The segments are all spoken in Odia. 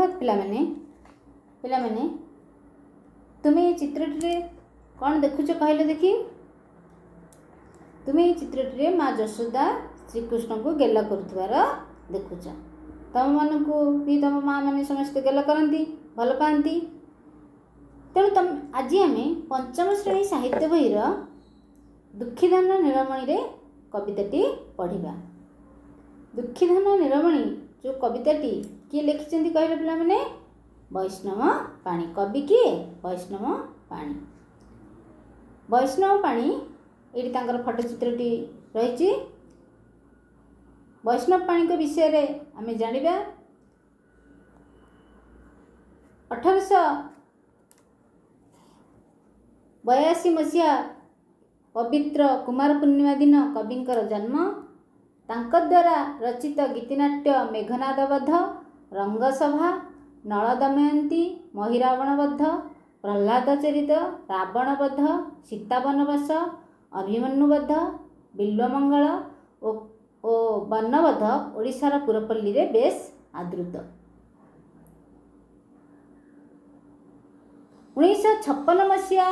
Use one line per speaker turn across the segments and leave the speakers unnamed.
धन्यवाद पिलामाने। पिलामाने तुम्हें ये चित्रटी कौन देखुच कहले देखी। तुम्हें ये चित्रटी माँ यशोदा श्रीकृष्ण को गेल करुवार देखुच। तुम मान को भी तुम माँ मैंने समस्त गेल करती भल पाती। तेणु तुम आज आम पंचम श्रेणी साहित्य बहीर दुखीधन नीलमणि रे कविताटी पढ़ा। दुखीधन नीलमणि जो कविताटी किए लिखिं कहले पिला माने वैष्णव पाणी। कवि किए वैष्णव पाणी। वैष्णव पाणी ये फटोचित्रटी रही। वैष्णव पाणी को विषय रे आमे जानिबा। 1882 मसीहा पवित्र कुमार पूर्णिमा दिन कविंकर जन्म। तांका द्वारा रचित गीतिनाट्य मेघनादबध, रंगसभा, नल दमयंती, महिरावणबद्ध, प्रह्लाद चरित, रावणबद्ध, सीता वनवास, अभिमन्युबद्ध, बिल्वमंगल ओ वर्णबद्ध ओडिशार पुरपल्ली रे बेस आदृत। 1956 मसीहा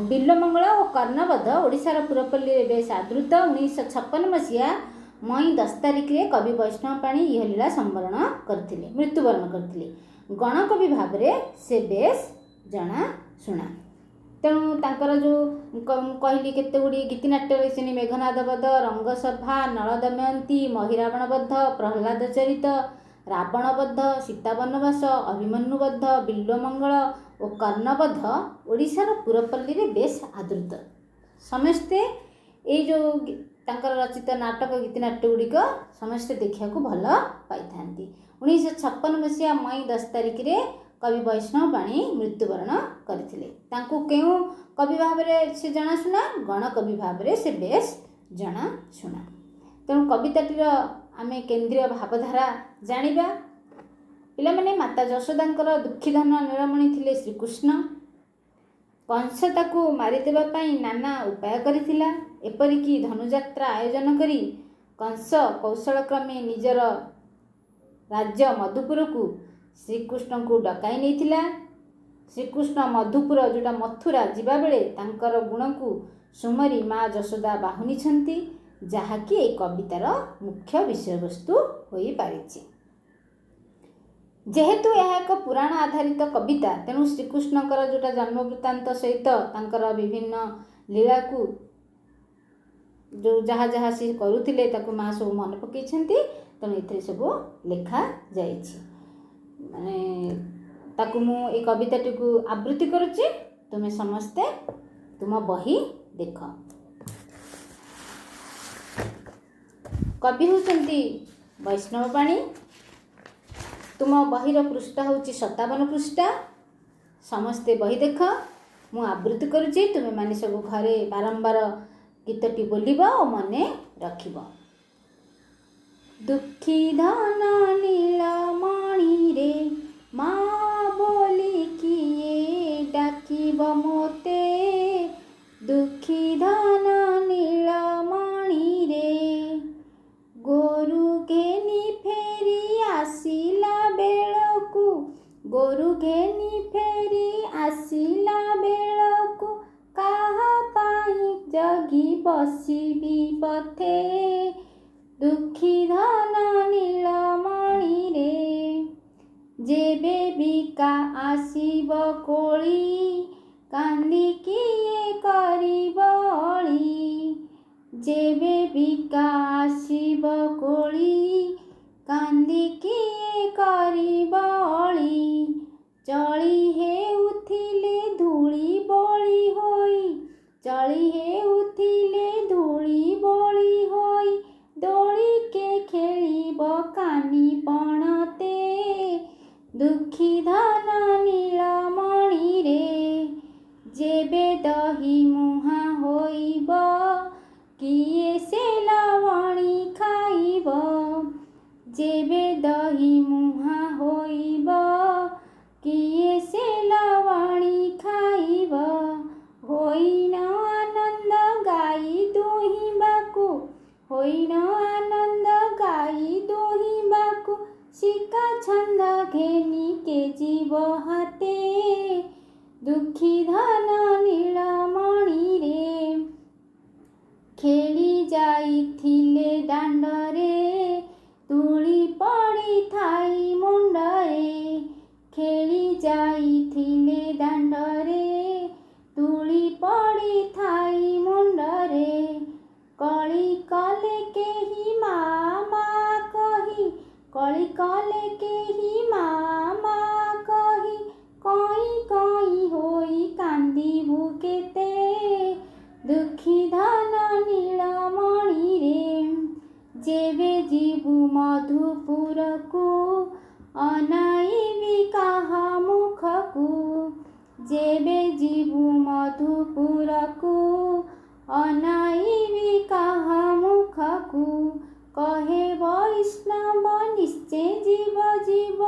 बिल्वमंगल और कर्णबद्ध ओडिशार पुरपल्ली रे बेस आदृत। 1956 मसीहा मई 10 तारिख रे कवि वैष्णव पाणी यह लीला संवरण करथिले, मृत्युवरण करथिले। गणकवि भाव में से बेस जना शुणा। तेणु तांकर जो कहली केते गुडी गीतिनाट्य रही। मेघनादबध, रंगसभा, नल दमयंती, महिरावणबद्ध, प्रह्लाद चरित, रावणबद्ध, सीता वनवास, अभिमन्युबद्ध, बिल्वमंगल और कर्णबद्ध ओडिशार पुरपल्ली रे बेस आदृत। समस्ते ये जो तांकर रचित नाटक गीतिनाट्य गुड़िक समस्ते देखा भल पाई। 1956 मसीहा मई 10 तारिख रे कवि वैष्णव पाणी मृत्युवरण करथिले। तांको केउ कवि भाव में से जनाशुना गणकवि भाव में से बेस जनाशुना। तेणु कविताटीर आमे केंद्रीय भावधारा जानिबा। पिला माने माता यशोदांकर दुखीधन नीलमणि थिले श्रीकृष्ण। कंस ताकू मारिदेवा पाई नाना उपाय करिथिला। एपरिकी धनुଯାत्रा आयोजन करी कंस कौशलक्रमे निजर राज्य मधुपुर को श्रीकृष्ण को डकाई नहीं। श्रीकृष्ण मधुपुर जोटा मथुरा जीवा बेले तांकर गुण को सुमरी माँ यशोदा बाहुनी छंती, जहाँकि ए कवितार मुख्य विषय वस्तु होई पारिछि। जेहेतु यह एक पुराण आधारित कविता तेणु श्रीकृष्णकर जोटा जन्म वृत्तांत सहित तांकर विभिन्न लीला को जो जहाँ जहाँ सी करुथिले ताकू माँ सब मन पकईछंती। तेणु एथिरे सब लेखा जाइछि। माने ताकू मु ए कविताटी को आवृत्ति करुछि। तुमे समस्ते तुम बही देख। कवि होउछंती वैष्णव पाणी। तुम बहीर पृष्ठ होउछि 57 पृष्ठ। समस्ते बही देख। मु आवृत्ति करुछि। तुमे माने सब घरे बारंबार गीतटी बोलिब और मने रखिब। दुखीधन नीलमणि रे माँ बोली किए डाकिब मोते। दुखीधन नीलमणि रे गोरु घेनी फेरी आसिला बेलकु। गोरु घेनी फेरी आसिला बेलकु काहा पाई जगी बसिबी पथे। दुखीधन नीलमणि रे जेबे बिका आसिब कोली कांदी किए करिब अली। जेबे बिका आसिब कोली कांदी किए करिब अली। चली हेउथिले धूली बोली होई। चली हेउथिले धूली बोली होई। दोली के खेलिब कानी पणते। दुखीधन नीलमणि रे जेबे दही मुहा होइब किए से लवणी खाइब। जेबे दही मुहा होइब किए से लवणी खाइब। होइन आनंद गाई दुही बाकु। होइन आनंद गाई दुही बाकु ଶିକା ଛନ୍ଦ ଘେନିକେ ଯିବ ହାତେ ଦୁଃଖୀ ଧନ ନୀଳମଣିରେ ଖେଳି ଯାଇଥିଲେ ଦାଣ୍ଡରେ ତୁଳି ପଡ଼ିଥାଇ ମୁଣ୍ଡରେ ଖେଳି ଯାଇଥିଲେ ଦାଣ୍ଡରେ ତୁଳି ପଡ଼ିଥାଇ ମୁଣ୍ଡରେ କଳି କଲେ କେହି ମା କହି କଳି କଲେ କେହି ମା କହି କଇଁ କଇଁ ହୋଇ କାନ୍ଦିବୁ କେତେ ଦୁଃଖୀ ଧନ ନୀଳମଣିରେ ଯେବେ ଯିବୁ ମଧୁପୁରକୁ ଅନାଇବି କାହା ମୁଖକୁ ଯେବେ ଯିବୁ ମଧୁପୁରକୁ ଅନାଇବି କାହା ମୁଖକୁ କହେ ବୈଷ୍ଣବ ନିଶ୍ଚେ ଯିବ ଯିବ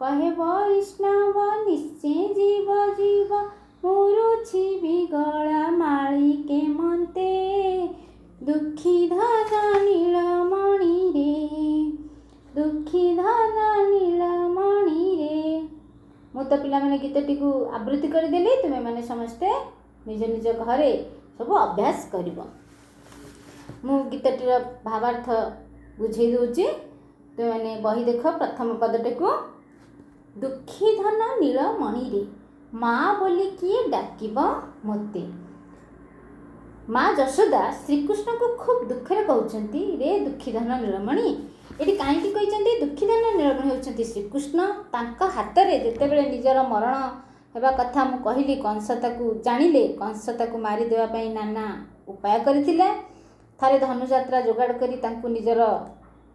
କହେ ବୈଷ୍ଣବ ନିଶ୍ଚେ ଯିବ ଯିବ ମୁରୁଛିବି ଗଳା ମାଳି କେମନ୍ତେ ଦୁଃଖୀ ଧନ ନୀଳମଣିରେ ଦୁଃଖୀ ଧନ ନୀଳମଣିରେ। ମୁଁ ତ ପିଲାମାନେ ଗୀତଟିକୁ ଆବୃତ୍ତି କରିଦେଲି। ତୁମେମାନେ ସମସ୍ତେ ନିଜ ନିଜ ଘରେ ସବୁ ଅଭ୍ୟାସ କରିବ। ମୁଁ ଗୀତଟିର ଭାବାର୍ଥ ବୁଝେଇ ଦେଉଛି। ତୁମେମାନେ ବହି ଦେଖ ପ୍ରଥମ ପଦଟିକୁ। ଦୁଃଖୀ ଧନ ନୀଳମଣିରେ ମା ବୋଲି କିଏ ଡାକିବ ମୋତେ। ମା ଯଶୋଦା ଶ୍ରୀକୃଷ୍ଣଙ୍କୁ ଖୁବ୍ ଦୁଃଖରେ କହୁଛନ୍ତି, ରେ ଦୁଃଖୀଧନ ନୀଳମଣି। ଏଠି କାହିଁକି କହିଛନ୍ତି? ଦୁଃଖୀଧନ ନୀଳମଣି ହେଉଛନ୍ତି ଶ୍ରୀକୃଷ୍ଣ। ତାଙ୍କ ହାତରେ ଯେତେବେଳେ ନିଜର ମରଣ ହେବା କଥା ମୁଁ କହିଲି, କଂସ ତାକୁ ଜାଣିଲେ, କଂସ ତାକୁ ମାରିଦେବା ପାଇଁ ନାନା ଉପାୟ କରିଥିଲେ। ଥରେ ଧନୁଯାତ୍ରା ଯୋଗାଡ଼ କରି ତାଙ୍କୁ ନିଜର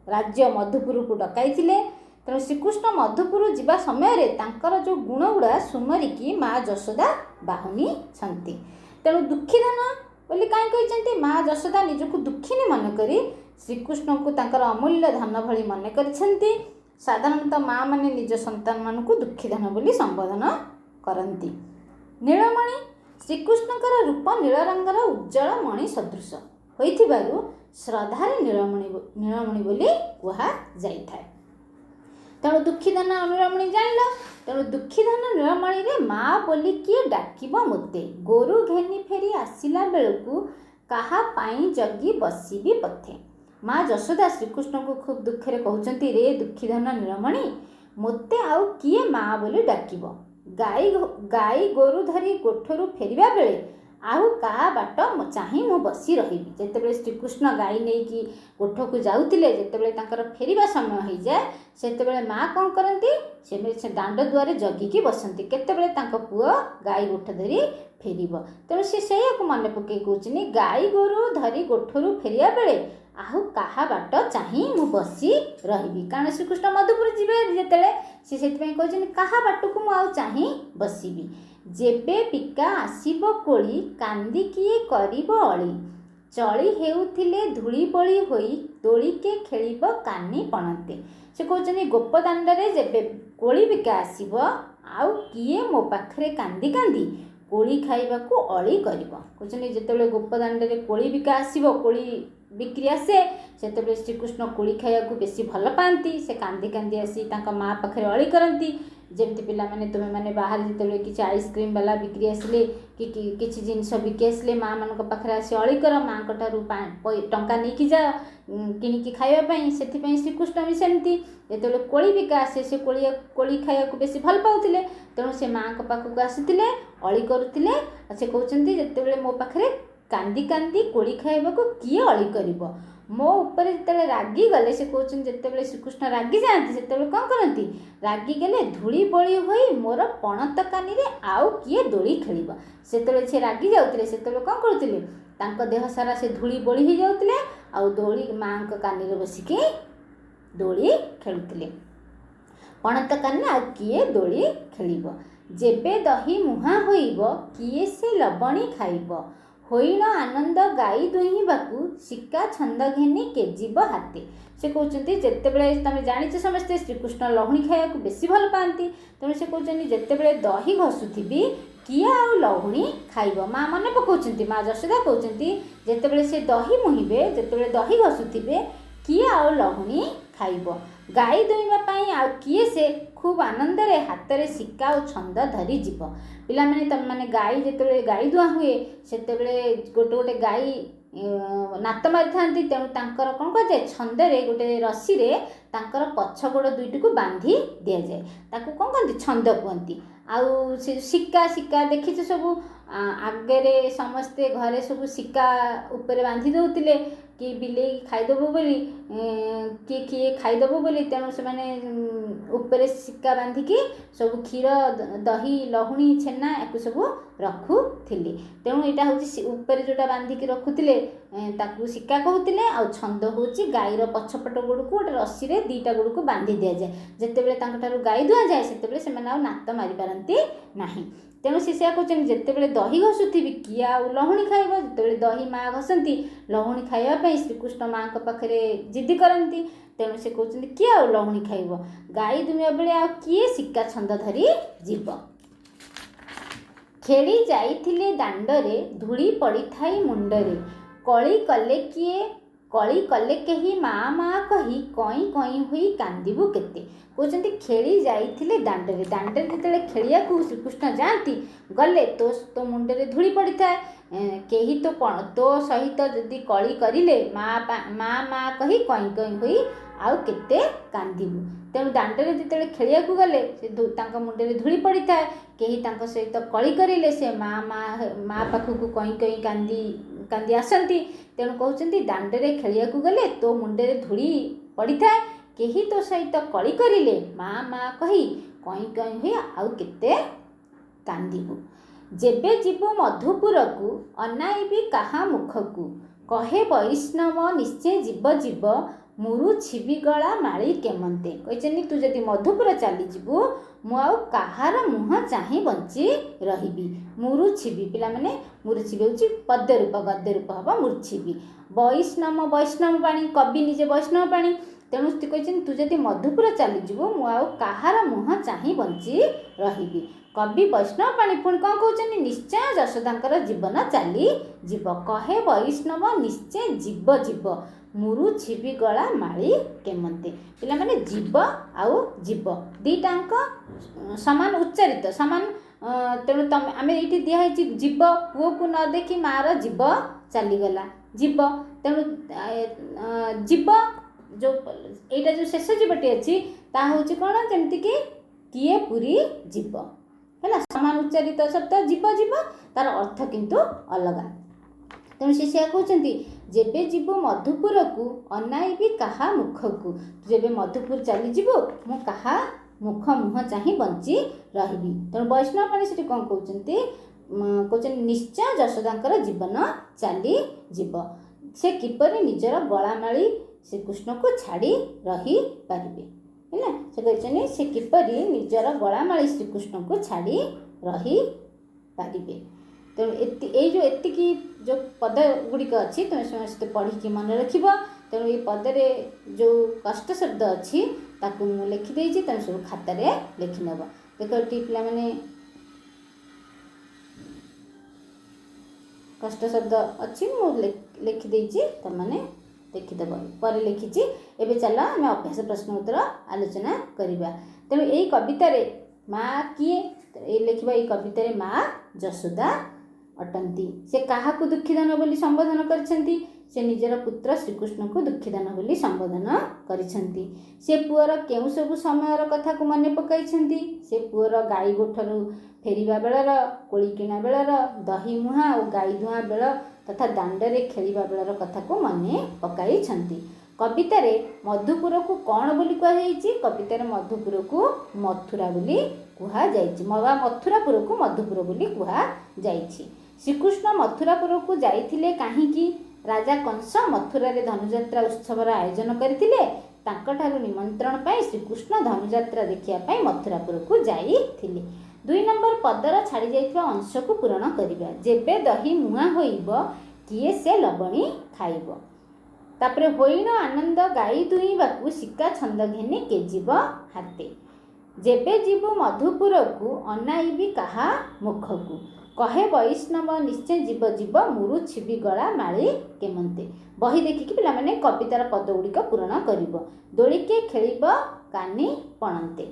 ରାଜ୍ୟ ମଧୁପୁରକୁ ଡକାଇଥିଲେ। ତେଣୁ ଶ୍ରୀକୃଷ୍ଣ ମଧୁପୁର ଯିବା ସମୟରେ ତାଙ୍କର ଯେଉଁ ଗୁଣଗୁଡ଼ା ସୁମରିକି ମା ଯଶୋଦା ବାହୁନିଛନ୍ତି। ତେଣୁ ଦୁଃଖୀଧନ ବୋଲି କାହିଁ କହିଛନ୍ତି? ମା ଯଶୋଦା ନିଜକୁ ଦୁଃଖିନୀ ମନେକରି ଶ୍ରୀକୃଷ୍ଣଙ୍କୁ ତାଙ୍କର ଅମୂଲ୍ୟ ଧନ ଭଳି ମନେ କରିଛନ୍ତି। ସାଧାରଣତଃ ମା ମାନେ ନିଜ ସନ୍ତାନମାନଙ୍କୁ ଦୁଃଖୀଧନ ବୋଲି ସମ୍ବୋଧନ କରନ୍ତି। ନୀଳମଣି ଶ୍ରୀକୃଷ୍ଣଙ୍କର ରୂପ ନୀଳ ରଙ୍ଗର ଉଜ୍ଜଳ ମଣି ସଦୃଶ ହୋଇଥିବାରୁ ଶ୍ରଦ୍ଧାରେ ନୀଳମଣି ବୋଲି କୁହାଯାଇଥାଏ। ତେଣୁ ଦୁଃଖୀଧନ ନୀଳମଣି ଜାଣିଲ। ତେଣୁ ଦୁଃଖୀଧନ ନୀଳମଣିରେ ମା ବୋଲି କିଏ ଡାକିବ ମୋତେ। ଗୋରୁ ଘେନି ଫେରି ଆସିଲା ବେଳକୁ କାହା ପାଇଁ ଜଗି ବସିବି ପଥେ। ମା ଯଶୋଦା ଶ୍ରୀକୃଷ୍ଣଙ୍କୁ ଖୁବ୍ ଦୁଃଖରେ କହୁଛନ୍ତି, ରେ ଦୁଃଖୀଧନ ନୀଳମଣି, ମୋତେ ଆଉ କିଏ ମା ବୋଲି ଡାକିବ। ଗାଈ ଗୋରୁ ଧରି ଗୋଠରୁ ଫେରିବା ବେଳେ ଆଉ କାହା ବାଟ ଚାହିଁ ମୁଁ ବସି ରହିବି। ଯେତେବେଳେ ଶ୍ରୀକୃଷ୍ଣ ଗାଈ ନେଇକି ଗୋଠକୁ ଯାଉଥିଲେ, ଯେତେବେଳେ ତାଙ୍କର ଫେରିବା ସମୟ ହୋଇଯାଏ, ସେତେବେଳେ ମା କ'ଣ କରନ୍ତି? ସେ ଦାଣ୍ଡ ଦୁଆରେ ଜଗିକି ବସନ୍ତି କେତେବେଳେ ତାଙ୍କ ପୁଅ ଗାଈ ଗୋଠ ଧରି ଫେରିବ। ତେଣୁ ସେ ସେଇଆକୁ ମନେ ପକାଇ କହୁଛନ୍ତି, ଗାଈ ଗୋରୁ ଧରି ଗୋଠରୁ ଫେରିବା ବେଳେ ଆଉ କାହା ବାଟ ଚାହିଁ ମୁଁ ବସି ରହିବି। କାରଣ ଶ୍ରୀକୃଷ୍ଣ ମଧୁପୁର ଯିବେ ଯେତେବେଳେ, ସେ ସେଥିପାଇଁ କହୁଛନ୍ତି କାହା ବାଟକୁ ମୁଁ ଆଉ ଚାହିଁ ବସିବି। ଯେବେ ପିକା ଆସିବ କୋଳି କାନ୍ଦି କିଏ କରିବ ଅଳି। ଚଳି ହେଉଥିଲେ ଧୂଳି ବୋଳି ହୋଇ ଦୋଳିକେ ଖେଳିବ କାନି ପଣନ୍ତେ। ସେ କହୁଛନ୍ତି ଗୋପଦାଣ୍ଡରେ ଯେବେ କୋଳି ବିକା ଆସିବ, ଆଉ କିଏ ମୋ ପାଖରେ କାନ୍ଦି କାନ୍ଦି କୋଳି ଖାଇବାକୁ ଅଳି କରିବ। କହୁଛନ୍ତି ଯେତେବେଳେ ଗୋପଦାଣ୍ଡରେ କୋଳି ବିକା ଆସିବ, କୋଳି ବିକ୍ରି ଆସେ, ସେତେବେଳେ ଶ୍ରୀକୃଷ୍ଣ କୋଳି ଖାଇବାକୁ ବେଶୀ ଭଲ ପାଆନ୍ତି। ସେ କାନ୍ଦି କାନ୍ଦି ଆସି ତାଙ୍କ ମା ପାଖରେ ଅଳି କରନ୍ତି। ଯେମିତି ପିଲାମାନେ ତୁମେମାନେ ବାହାରେ ଯେତେବେଳେ କିଛି ଆଇସ୍କ୍ରିମ୍ ବାଲା ବିକ୍ରି ଆସିଲେ କି କିଛି ଜିନିଷ ବିକି ଆସିଲେ ମାଆମାନଙ୍କ ପାଖରେ ଆସି ଅଳି କର, ମାଆଙ୍କ ଠାରୁ ଟଙ୍କା ନେଇକି ଯାଅ କିଣିକି ଖାଇବା ପାଇଁ। ସେଥିପାଇଁ ଶ୍ରୀକୃଷ୍ଣ ବି ସେମିତି ଯେତେବେଳେ କୋଳି ବିକା ଆସେ, ସେ କୋଳି ଖାଇବାକୁ ବେଶୀ ଭଲ ପାଉଥିଲେ। ତେଣୁ ସେ ମାଆଙ୍କ ପାଖକୁ ଆସୁଥିଲେ, ଅଳି କରୁଥିଲେ। ସେ କହୁଛନ୍ତି ଯେତେବେଳେ ମୋ ପାଖରେ କାନ୍ଦି କାନ୍ଦି କୋଳି ଖାଇବାକୁ କିଏ ଅଳି କରିବ। ମୋ ଉପରେ ଯେତେବେଳେ ରାଗିଗଲେ, ସେ କହୁଛନ୍ତି ଯେତେବେଳେ ଶ୍ରୀକୃଷ୍ଣ ରାଗିଯାଆନ୍ତି ସେତେବେଳେ କ'ଣ କରନ୍ତି? ରାଗିଗଲେ ଧୂଳି ବୋଳି ହୋଇ ମୋର ପଣତ କାନିରେ ଆଉ କିଏ ଦୋଳି ଖେଳିବ। ସେତେବେଳେ ସେ ରାଗି ଯାଉଥିଲେ, ସେତେବେଳେ କ'ଣ କରୁଥିଲେ? ତାଙ୍କ ଦେହ ସାରା ସେ ଧୂଳି ବୋଳି ହୋଇଯାଉଥିଲେ, ଆଉ ଦୋଳି ମାଆଙ୍କ କାନିରେ ବସିକି ଦୋଳି ଖେଳୁଥିଲେ। ପଣତ କାନିରେ ଆଉ କିଏ ଦୋଳି ଖେଳିବ। ଯେବେ ଦହି ମୁହାଁ ହୋଇବ କିଏ ସେ ଲବଣୀ ଖାଇବ। ହୋଇଣ ଆନନ୍ଦ ଗାଈ ଦୁହିଁବାକୁ ଶିକା ଛନ୍ଦ ଘେନି କେଜିବ ହାତେ। ସେ କହୁଛନ୍ତି ଯେତେବେଳେ ତମେ ଜାଣିଛ ସମସ୍ତେ ଶ୍ରୀକୃଷ୍ଣ ଲହୁଣୀ ଖାଇବାକୁ ବେଶୀ ଭଲ ପାଆନ୍ତି। ତେଣୁ ସେ କହୁଛନ୍ତି ଯେତେବେଳେ ଦହି ଘଷୁଥିବି କିଏ ଆଉ ଲହୁଣୀ ଖାଇବ। ମା ମନେ ପକାଉଛନ୍ତି, ମା ଯଶୋଦା କହୁଛନ୍ତି ଯେତେବେଳେ ସେ ଦହି ମୁହିଁବେ, ଯେତେବେଳେ ଦହି ଘଷୁଥିବେ, କିଏ ଆଉ ଲହୁଣୀ ଖାଇବ। ଗାଈ ଦୁଇଁବା ପାଇଁ ଆଉ କିଏ ସେ ଖୁବ୍ ଆନନ୍ଦରେ ହାତରେ ଶିକା ଓ ଛନ୍ଦ ଧରି ଯିବ। ପିଲାମାନେ ତମେମାନେ ଗାଈ ଯେତେବେଳେ ଗାଈ ଧୁଆ ହୁଏ ସେତେବେଳେ ଗୋଟେ ଗୋଟେ ଗାଈ ନାତ ମାରିଥାନ୍ତି। ତେଣୁ ତାଙ୍କର କ'ଣ କରାଯାଏ, ଛନ୍ଦରେ ଗୋଟେ ରସିରେ ତାଙ୍କର ପଛ ଗୋଡ଼ ଦୁଇଟିକୁ ବାନ୍ଧି ଦିଆଯାଏ। ତାକୁ କ'ଣ କହନ୍ତି, ଛନ୍ଦ କୁହନ୍ତି। ଆଉ ସେ ଶିକା ଦେଖିଛୁ ସବୁ, ଆଗରେ ସମସ୍ତେ ଘରେ ସବୁ ଶିକା ଉପରେ ବାନ୍ଧି ଦେଉଥିଲେ କି ବିଲେଇ ଖାଇଦେବ ବୋଲି, କିଏ ଖାଇଦେବ ବୋଲି। ତେଣୁ ସେମାନେ ଉପରେ ଶିକା ବାନ୍ଧିକି ସବୁ କ୍ଷୀର, ଦହି, ଲହୁଣୀ, ଛେନା ୟାକୁ ସବୁ ରଖୁଥିଲେ। ତେଣୁ ଏଇଟା ହେଉଛି ଉପରେ ଯେଉଁଟା ବାନ୍ଧିକି ରଖୁଥିଲେ ତାକୁ ଶିକା କହୁଥିଲେ। ଆଉ ଛନ୍ଦ ହେଉଛି ଗାଈର ପଛପଟ ଗୋଡ଼କୁ ଗୋଟେ ରସିରେ ଦୁଇଟା ଗୋଡ଼କୁ ବାନ୍ଧି ଦିଆଯାଏ। ଯେତେବେଳେ ତାଙ୍କଠାରୁ ଗାଈ ଧୁଆଯାଏ ସେତେବେଳେ ସେମାନେ ଆଉ ନାତ ମାରିପାରନ୍ତି ନାହିଁ। ତେଣୁ ସେ ସେଇଆ କହୁଛନ୍ତି, ଯେତେବେଳେ ଦହି ଘଷୁଥିବି କିଏ ଆଉ ଲହୁଣୀ ଖାଇବ। ଯେତେବେଳେ ଦହି ମା ଘଷନ୍ତି ଲହୁଣୀ ଖାଇବା ପାଇଁ ଶ୍ରୀକୃଷ୍ଣ ମାଆଙ୍କ ପାଖରେ ଜିଦି କରନ୍ତି। ତେଣୁ ସେ କହୁଛନ୍ତି କିଏ ଆଉ ଲହୁଣୀ ଖାଇବ। ଗାଈ ଦୁହିଁବା ବେଳେ ଆଉ କିଏ ଶିକା ଛନ୍ଦ ଧରି ଯିବ। ଖେଳି ଯାଇଥିଲେ ଦାଣ୍ଡରେ ଧୂଳି ପଡ଼ିଥାଏ ମୁଣ୍ଡରେ, କଳି କଲେ କେହି ମା କହି କଇଁ କଇଁ ହୋଇ କାନ୍ଦିବୁ କେତେ। କହୁଛନ୍ତି ଖେଳି ଯାଇଥିଲେ ଦାଣ୍ଡରେ ଯେତେବେଳେ ଖେଳିବାକୁ ଶ୍ରୀକୃଷ୍ଣ ଯାଆନ୍ତି, ଗଲେ ତୋ ମୁଣ୍ଡରେ ଧୂଳି ପଡ଼ିଥାଏ। କେହି ତୋ ସହିତ ଯଦି କଳି କରିଲେ ମା କହି କଇଁ କଇଁ ହୋଇ ଆଉ କେତେ କାନ୍ଦିବୁ। ତେଣୁ ଦାଣ୍ଡରେ ଯେତେବେଳେ ଖେଳିବାକୁ ଗଲେ ସେ ତାଙ୍କ ମୁଣ୍ଡରେ ଧୂଳି ପଡ଼ିଥାଏ। କେହି ତାଙ୍କ ସହିତ କଳି କରିଲେ ସେ ମା ପାଖକୁ କଇଁ କଇଁ କାନ୍ଦି ଆସନ୍ତି। ତେଣୁ କହୁଛନ୍ତି ଦାଣ୍ଡରେ ଖେଳିବାକୁ ଗଲେ ତୋ ମୁଣ୍ଡରେ ଧୂଳି ପଡ଼ିଥାଏ। କେହି ତୋ ସହିତ କଳି କରିଲେ ମା କହି କଇଁ କଇଁ ହୋଇ ଆଉ କେତେ କାନ୍ଦିବୁ। ଯେବେ ଯିବୁ ମଧୁପୁରକୁ ଅନାଇବି କାହା ମୁଖକୁ, କହେ ବୈଷ୍ଣବ ନିଶ୍ଚେ ଯିବ ମୁରୁଛିବି ଗଳା ମାଳି କେମନ୍ତେ। କହିଛନ୍ତି ତୁ ଯଦି ମଧୁପୁର ଚାଲିଯିବୁ ମୁଁ ଆଉ କାହାର ମୁହଁ ଚାହିଁ ବଞ୍ଚି ରହିବି। ମୁରୁଛିବି, ପିଲାମାନେ ମୁରୁଛିବି ହେଉଛି ପଦ୍ୟ ରୂପ, ଗଦ୍ୟ ରୂପ ହେବ ମୁରୁଛିବି। ବୈଷ୍ଣବ ପାଣି, କବି ନିଜେ ବୈଷ୍ଣବ ପାଣି। ତେଣୁ ସେ କହିଛନ୍ତି ତୁ ଯଦି ମଧୁପୁର ଚାଲିଯିବୁ ମୁଁ ଆଉ କାହାର ମୁହଁ ଚାହିଁ ବଞ୍ଚି ରହିବି। କବି ବୈଷ୍ଣବ ପାଣି ପୁଣି କ'ଣ କହୁଛନ୍ତି, ନିଶ୍ଚୟ ଯଶୋଦାଙ୍କର ଜୀବନ ଚାଲିଯିବ। କହେ ବୈଷ୍ଣବ ନିଶ୍ଚୟ ଯିବ ମୁରୁଛିବି ଗଳା ମାଳି କେମନ୍ତେ। ପିଲାମାନେ ଯିବ ଆଉ ଯିବ ଦୁଇଟାଙ୍କ ସମାନ ଉଚ୍ଚାରିତ, ସମାନ। ତେଣୁ ଆମେ ଏଇଠି ଦିଆହେଇଛି ଯିବ, ପୁଅକୁ ନ ଦେଖି ମାଆର ଜୀବ ଚାଲିଗଲା, ଯିବ। ତେଣୁ ଯିବ ଏଇଟା ଯେଉଁ ଶେଷ ଜୀବଟି ଅଛି ତାହା ହେଉଛି କ'ଣ, ଯେମିତିକି କିଏ ପୁରୀ ଯିବ ହେଲା। ସମାନ ଉଚ୍ଚାରିତ ଶବ୍ଦ ଯିବ, ତାର ଅର୍ଥ କିନ୍ତୁ ଅଲଗା। ତେଣୁ ସେ ସେଇଆ କହୁଛନ୍ତି, ଯେବେ ଯିବୁ ମଧୁପୁରକୁ ଅନାଇବି କାହା ମୁଖକୁ। ଯେବେ ମଧୁପୁର ଚାଲିଯିବୁ ମୁଁ କାହା ମୁହଁ ଚାହିଁ ବଞ୍ଚି ରହିବି। ତେଣୁ ବୈଷ୍ଣବ ପାଣି ସେଠି କ'ଣ କହୁଛନ୍ତି, ନିଶ୍ଚୟ ଯଶୋଦାଙ୍କର ଜୀବନ ଚାଲିଯିବ। ସେ କିପରି ନିଜର ଗଳାମାଳି ଶ୍ରୀକୃଷ୍ଣକୁ ଛାଡ଼ି ରହିପାରିବେ ହେଲା। ସେ କହିଛନ୍ତି ସେ କିପରି ନିଜର ଗଳାମାଳି ଶ୍ରୀକୃଷ୍ଣକୁ ଛାଡ଼ି ରହିପାରିବେ। ତେଣୁ ଏଇ ଯେଉଁ ଏତିକି ଯେଉଁ ପଦ ଗୁଡ଼ିକ ଅଛି ତୁମେ ସମସ୍ତେ ପଢ଼ିକି ମନେ ରଖିବ। ତେଣୁ ଏଇ ପଦରେ ଯେଉଁ କଷ୍ଟ ଶବ୍ଦ ଅଛି ତାକୁ ମୁଁ ଲେଖିଦେଇଛି, ତୁମେ ସବୁ ଖାତାରେ ଲେଖିନେବ। ଦେଖ ଏଠି ପିଲାମାନେ କଷ୍ଟ ଶବ୍ଦ ଅଛି, ମୁଁ ଲେଖିଦେଇଛି, ତୁମମାନେ ଦେଖିଦେବ। ପରେ ଲେଖିଛି। ଏବେ ଚାଲ ଆମେ ଅଭ୍ୟାସ ପ୍ରଶ୍ନ ଉତ୍ତର ଆଲୋଚନା କରିବା। ତେଣୁ ଏଇ କବିତାରେ ମା କିଏ ଲେଖିବ। ଏଇ କବିତାରେ ମା ଯଶୋଦା ଅଟନ୍ତି। ସେ କାହାକୁ ଦୁଃଖୀଧନ ବୋଲି ସମ୍ବୋଧନ କରିଛନ୍ତି, ସେ ନିଜର ପୁତ୍ର ଶ୍ରୀକୃଷ୍ଣଙ୍କୁ ଦୁଃଖୀଧନ ବୋଲି ସମ୍ବୋଧନ କରିଛନ୍ତି। ସେ ପୁଅର କେଉଁ ସବୁ ସମୟର କଥାକୁ ମନେ ପକାଇଛନ୍ତି, ସେ ପୁଅର ଗାଈ ଗୋଠରୁ ଫେରିବା ବେଳର, କୋଳି କିଣା ବେଳର, ଦହି ମୁହାଁ ଓ ଗାଈ ଧୂଆଁ ବେଳ ତଥା ଦାଣ୍ଡରେ ଖେଳିବା ବେଳର କଥାକୁ ମନେ ପକାଇଛନ୍ତି। କବିତାରେ ମଧୁପୁରକୁ କ'ଣ ବୋଲି କୁହାଯାଇଛି, କବିତାରେ ମଧୁପୁରକୁ ମଥୁରା ବୋଲି କୁହାଯାଇଛି, ମଥୁରାପୁରକୁ ମଧୁପୁର ବୋଲି କୁହାଯାଇଛି। ଶ୍ରୀକୃଷ୍ଣ ମଥୁରାପୁରକୁ ଯାଇଥିଲେ କାହିଁକି, ରାଜା କଂସ ମଥୁରାରେ ଧନୁଯାତ୍ରା ଉତ୍ସବର ଆୟୋଜନ କରିଥିଲେ। ତାଙ୍କଠାରୁ ନିମନ୍ତ୍ରଣ ପାଇଁ ଶ୍ରୀକୃଷ୍ଣ ଧନୁଯାତ୍ରା ଦେଖିବା ପାଇଁ ମଥୁରାପୁରକୁ ଯାଇଥିଲେ। 2 ନମ୍ବର ପଦର ଛାଡ଼ି ଯାଇଥିବା ଅଂଶକୁ ପୂରଣ କରିବା। ଯେବେ ଦହି ମୁହାଁ ହୋଇବ କିଏ ସେ ଲବଣୀ ଖାଇବ। ତାପରେ ହୋଇନ ଆନନ୍ଦ ଗାଈ ଦୁହିଁବାକୁ ଶିକା ଛନ୍ଦ ଘେନି କେ ଯିବ ହାତେ। ଯେବେ ଯିବୁ ମଧୁପୁରକୁ ଅନାଇବି କାହା ମୁଖକୁ। कहे वैष्णव निश्चय जीव जीव मुरु छिबी गला माली केमंते। बही देखिकी पिलामाने कवितार पद गुड़िक पूरण करिब। दोलिके खेलिब कानी पणंते।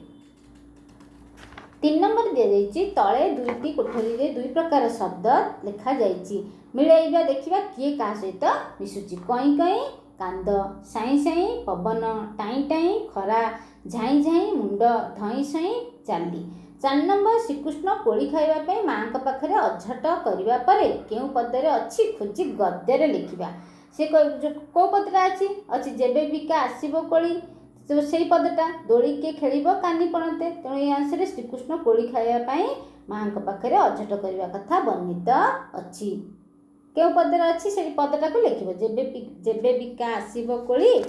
3 नंबर दिया जाइए तले दुईटी कोठरी रे दुई प्रकार शब्द लिखा जाइए। मिलाइबा देखिबा किए का सहित मिशुची। कई कई कांद, साई साई पवन, टाई टाई खरा, झाई झाई मुंड, धई सई चाली। 4 नंबर श्रीकृष्ण कोड़ी खाइबा माँ पाखे अझट करने पर केउ पदरे अच्छी खोजी गद्य लिखा। से कौ पदटा अच्छी जेबे बिका आसब कोड़ी से पदटा। दोलिके खेलिब कानी पणते। तेणु ये आंसर श्रीकृष्ण कोड़ी खाइबा माँ पाखे अझट करने कथा वर्णित अच्छी। केउ पदरे अच्छी से पदटा को लिखिब। जेबे बिका आसब कोड़ी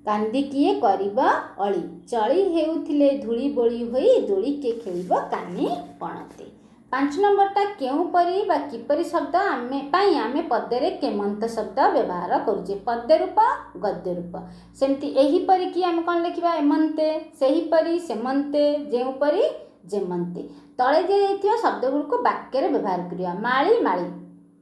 कांदी किए करिब अली, चली हेउथिले धूली बोली होई, दोलिके खेलिब कानी पणते। 5 नंबरटा केउ परी बा किपरि शब्द आमे पदरे केमंत शब्द व्यवहार करुचे। पद्य रूप गद्य रूप। सेमती एही परी कि आमे कौन लिखिबा एमंते, सेही परी सेमंते, जेउ परी जेमंते। तले दिया शब्द गुड़िक वाक्य व्यवहार करिया। माली माली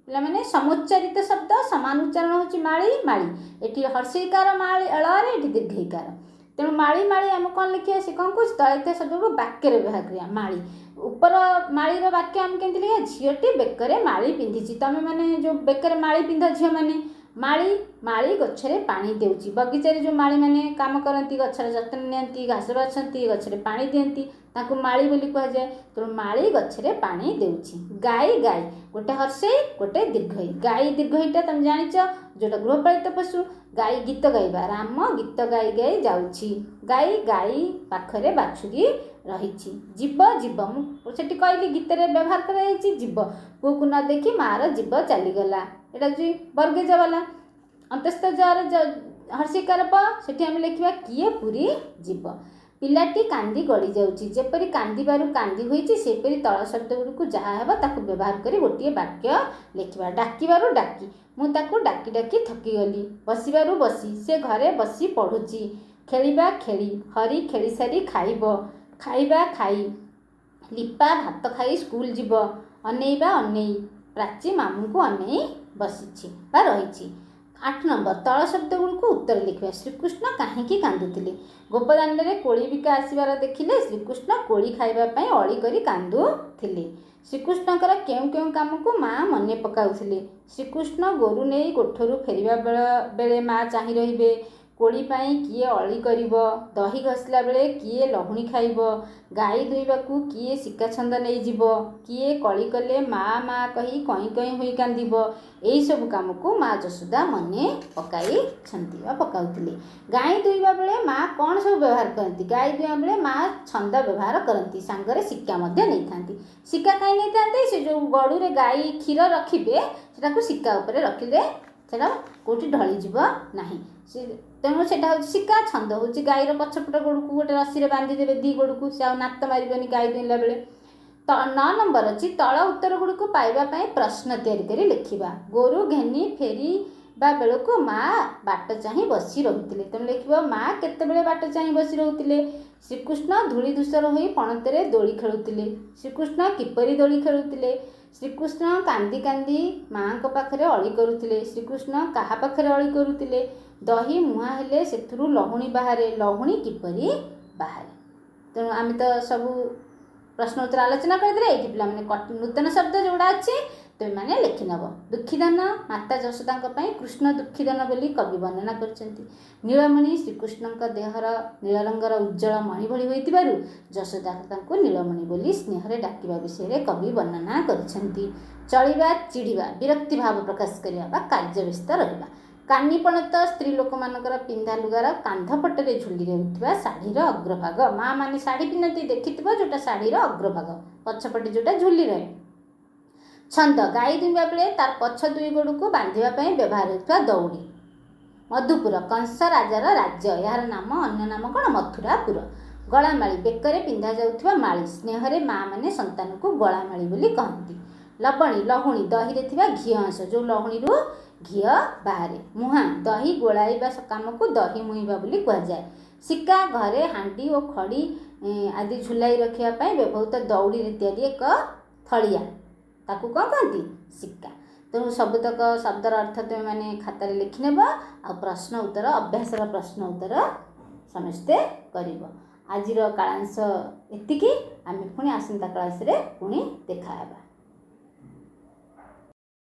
पे समुच्चारित शब्द समान उच्चारण होची माली माली। एठी हर्षिकार माली अଳରେ एठी दीर्घिकार। तेणु माली माली आम कौन लिखिया से कौन कौन तले शब्द को वाक्य व्यवहार करिया। माली ऊपर मालीर वाक्य आम केमती लिखा झीटी बेकरे माली पिंधिची। तमे माने जो बेकरे माली पिंध झील मैंने माली माली गछरे पानी देउची। बगीचारे जो माली माने काम करती गछर जत्न नियंती, घास बाछंती, गछरे पानी दियंती, ताकू माली बोली कह जाए। तेणु माली गछरे पानी देउची। गाई गाई गोटे हर्षई गोटे दीर्घई। गाई दीर्घईटा तुम जानिच जोटा गृहपालित पशु। गाई गीत गाइबा, राम गीत गाई गाई जाउची। गाई गाई पाखरे बाछुरी रही। जीव जीव मुझे कहली गीत व्यवहार कर जीव। पुओ को न देखी मार जीव चलीगला। यहाँ वर्गे जवाला अंतस्थ जार हर्षिकार प आम लिखा किए पूरी जीव। पिलाटी कांदी गड़ी जाऊँगी। जेपरी कांदिबारु कांदी होईची सेपरी तल शब्द गुड़िक जहाँ हेबा ताकू व्यवहार करी गोटे वाक्य लिखा। डाकिबारु डाकी मु ताकू डाकी डाकी थकीगली। बसिबारु बसी से घरे बसी पढ़ुची। खेलिबा खेली हरी खेली सारी खाइब, खाइबा खाई लिपा भात खाई स्कूल जीव। अनेइबा अनेई प्राची मामू को अनेई बसी बा रही। 8 नंबर तल शब्द गुड़िक उत्तर लिखा। श्रीकृष्ण कहीं कांदुले। गोपदान में कोड़ी बिका आसबार देखिले श्रीकृष्ण कोड़ी खाइबापी अली करी कांदुले। श्रीकृष्णकर केउ केउ काम को माँ मने पकाउथिले। श्रीकृष्ण गोरु नहीं गोठरू फेरिबा बेले माँ चाहि रहिबे। कोड़ी पाई किए अली करिब, दही घसला बेले किए लहुणी खाइब, गाई धोइबाकू किए शिका छंद नहीं जीव, किए कली कले माँ माँ कही कई कई होई कांदिब। एई सब काम को माँ जसोदा मने पकाई छंती वा पकाउथिले। गाई धोइबा बेले माँ कौन सब व्यवहार करती। गाई धोइबा बेले माँ छंद व्यवहार करती, सांगरे शिका मध्य नहीं थांती। शिका कहीं नहीं थांती से जो गड़ू रे गाई क्षीर रखिबे सेटाकू शिका उपरे रखिले सेटा कोठी ढली जीव नाही। तेणु से शिका छंद हूँ गाईर पछपट गोड़ को गोटे रसी बांधीदेवे दी गोड़ को से नात मारे गाई दुईला बेले। 9 नंबर अच्छी तल उत्तर गुड़िक पाइबापी प्रश्न तैयारी लिखा। गोरु घेनी फेरी बेलू माँ बाट चाह बसी रोते। तेणु लिख माँ केतबेले बाट चाह बसी रोते। श्रीकृष्ण धूली धूसर हो पणतेरे दोली खेलुले। श्रीकृष्ण किपरि दोली खेलुले। श्रीकृष्ण कांदी कांदी माँ पाखे अली करुले। श्रीकृष्ण क्या पाखे अली करुले। दही मुहा हेले सेथुरु लहुणी बाहरे, लहुणी किपरि बाहरे। तेणु आम तो सब प्रश्न उत्तर आलोचना करदे। ये पिला माने नूतन शब्द जोड़ा अच्छे तुम मैंने लिखिनब। दुखीदान माता जशोदा कृष्ण दुखीदान बोली कवि वर्णना करछंती। नीलमणि श्रीकृष्ण देहर नील रंगर उज्जवल मणि भली होइतिबारु जशोदा तांको नीलमणि बोली स्नेहरे डाकिबा विषय कवि वर्णना करछंती। चलिबा चिड़िबा विरक्ति भाव प्रकाश करिया बा कार्य व्यस्त रहिबा। कानीपणत स्त्री लोक मानकर पिंधा लुगार कांध पटरे झुली रहउथिबा शाढ़ीर अग्रभाग। माँ माने शाढ़ी पिंधती देखिथिबो जोटा शाढ़ीर अग्रभाग पछपटे जोटा झुली रहे। छंद गाई दुईबा बेले तार पछ दुई गोड़ को बांधिबा व्यवहार होता दौड़ी। मधुपुर कंस राजार राज्य यार नाम अन्य नाम कौन मथुरापुर। गलामाली बेकरे पिंधा जाउथिबा माली स्नेहरे माँ माने संतान को गलामाली बोली कहती। लबणी लहुणी दही थिबा घी अंश जो लहुणी रु घी बाहरे। मुहा दही गोलाइबा काम को दही मुहिबा बोली कह जाए। शिका घरे हांडी और खड़ी आदि झुलाई रखा व्यवहृत दौड़ी इत्यादि एक थलिया ताकू कौन कहती सिक्का। तेणु सबुतक शब्दर अर्थ तुम मैंने खातार लिखिनेब आ प्रश्न उत्तर अभ्यासर प्रश्न उत्तर समस्ते करिब। आजिर कालांश एतिकी आमे पुणी आसंता क्लास रे पुणी देखा हेबा।